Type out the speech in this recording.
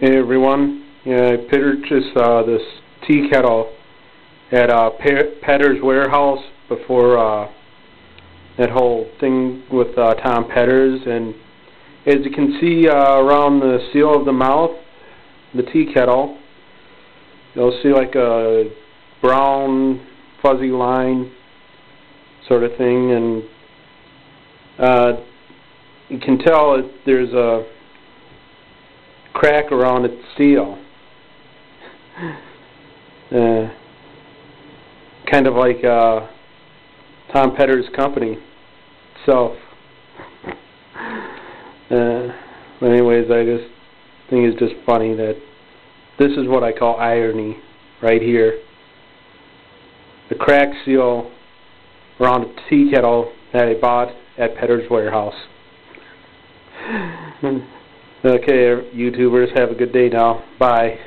Hey everyone, yeah, I purchased this tea kettle at Petter's Warehouse before that whole thing with Tom Petter's, and as you can see around the seal of the mouth, the tea kettle, you'll see like a brown fuzzy line sort of thing, and you can tell there's a crack around its seal, kind of like Tom Petter's company itself. But anyways, I just think it's just funny that this is what I call irony right here. The crack seal around a tea kettle that I bought at Petter's Warehouse. Okay, YouTubers, have a good day now. Bye.